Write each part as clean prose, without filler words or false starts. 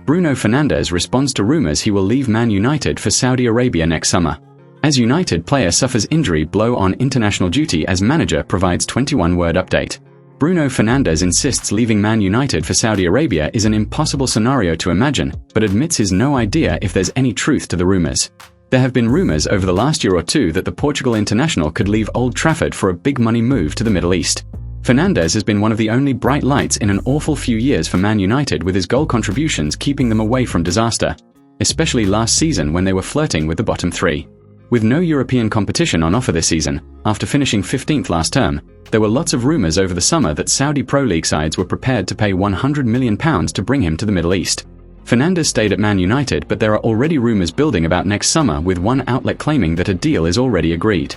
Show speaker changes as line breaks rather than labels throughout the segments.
Bruno Fernandes responds to rumours he will leave Man United for Saudi Arabia next summer. As United player suffers injury blow on international duty as manager provides 21-word update. Bruno Fernandes insists leaving Man United for Saudi Arabia is an impossible scenario to imagine, but admits he's no idea if there's any truth to the rumours. There have been rumours over the last year or two that the Portugal international could leave Old Trafford for a big money move to the Middle East. Fernandes has been one of the only bright lights in an awful few years for Man United, with his goal contributions keeping them away from disaster, especially last season when they were flirting with the bottom three. With no European competition on offer this season, after finishing 15th last term, there were lots of rumours over the summer that Saudi Pro League sides were prepared to pay £100 million to bring him to the Middle East. Fernandes stayed at Man United, but there are already rumours building about next summer, with one outlet claiming that a deal is already agreed.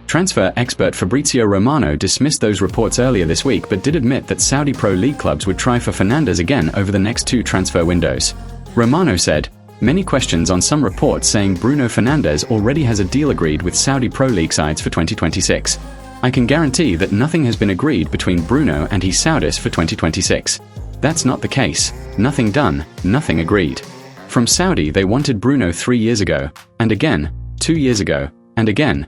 Transfer expert Fabrizio Romano dismissed those reports earlier this week but did admit that Saudi Pro League clubs would try for Fernandes again over the next two transfer windows. Romano said, "Many questions on some reports saying Bruno Fernandes already has a deal agreed with Saudi Pro League sides for 2026. I can guarantee that nothing has been agreed between Bruno and his Saudis for 2026. That's not the case. Nothing done, nothing agreed. From Saudi they wanted Bruno 3 years ago, and again, 2 years ago, and again.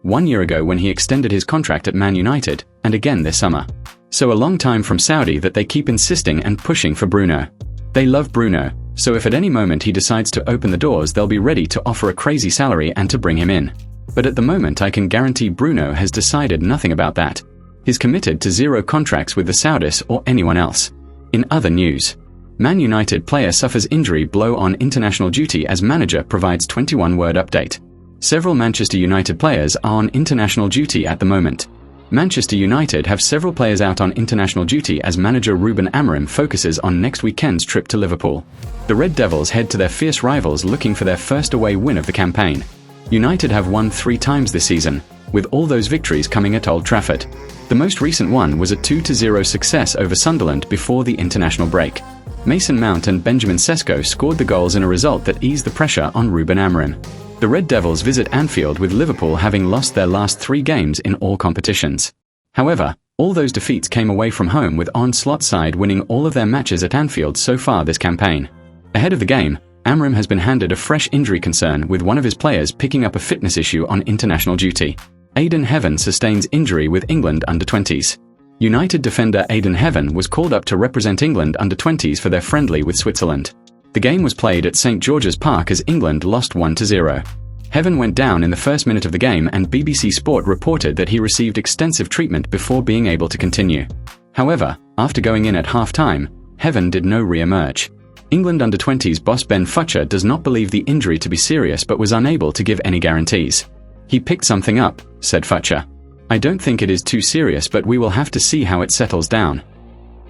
1 year ago when he extended his contract at Man United, and again this summer. So a long time from Saudi that they keep insisting and pushing for Bruno. They love Bruno, so if at any moment he decides to open the doors they'll be ready to offer a crazy salary and to bring him in. But at the moment I can guarantee Bruno has decided nothing about that. He's committed to 0 contracts with the Saudis or anyone else." In other news, Man United player suffers injury blow on international duty as manager provides 21-word update. Several Manchester United players are on international duty at the moment. Manchester United have several players out on international duty as manager Ruben Amorim focuses on next weekend's trip to Liverpool. The Red Devils head to their fierce rivals looking for their first away win of the campaign. United have won 3 times this season, with all those victories coming at Old Trafford. The most recent one was a 2-0 success over Sunderland before the international break. Mason Mount and Benjamin Sesko scored the goals in a result that eased the pressure on Ruben Amorim. The Red Devils visit Anfield with Liverpool having lost their last 3 games in all competitions. However, all those defeats came away from home, with Onslaught side winning all of their matches at Anfield so far this campaign. Ahead of the game, Amorim has been handed a fresh injury concern, with one of his players picking up a fitness issue on international duty. Aidan Heaven sustains injury with England under-20s. United defender Aidan Heaven was called up to represent England under-20s for their friendly with Switzerland. The game was played at St George's Park as England lost 1-0. Heaven went down in the first minute of the game, and BBC Sport reported that he received extensive treatment before being able to continue. However, after going in at half-time, Heaven did no re-emerge. England under-20s boss Ben Futcher does not believe the injury to be serious but was unable to give any guarantees. "He picked something up," said Futcher. "I don't think it is too serious, but we will have to see how it settles down."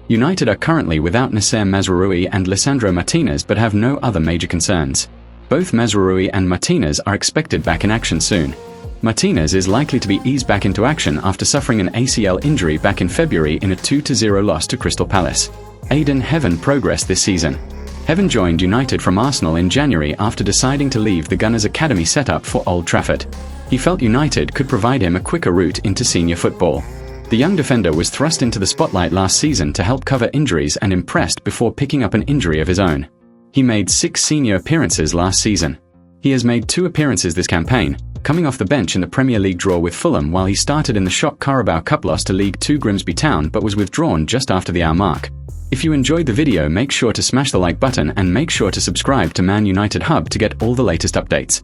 United are currently without Nasser Mazraoui and Lisandro Martinez but have no other major concerns. Both Mazraoui and Martinez are expected back in action soon. Martinez is likely to be eased back into action after suffering an ACL injury back in February in a 2-0 loss to Crystal Palace. Aidan Heaven progressed this season. Heaven joined United from Arsenal in January after deciding to leave the Gunners' academy setup for Old Trafford. He felt United could provide him a quicker route into senior football. The young defender was thrust into the spotlight last season to help cover injuries and impressed before picking up an injury of his own. He made 6 senior appearances last season. He has made 2 appearances this campaign, coming off the bench in the Premier League draw with Fulham, while he started in the shock Carabao Cup loss to League 2 Grimsby Town but was withdrawn just after the hour mark. If you enjoyed the video, make sure to smash the like button and make sure to subscribe to Man United Hub to get all the latest updates.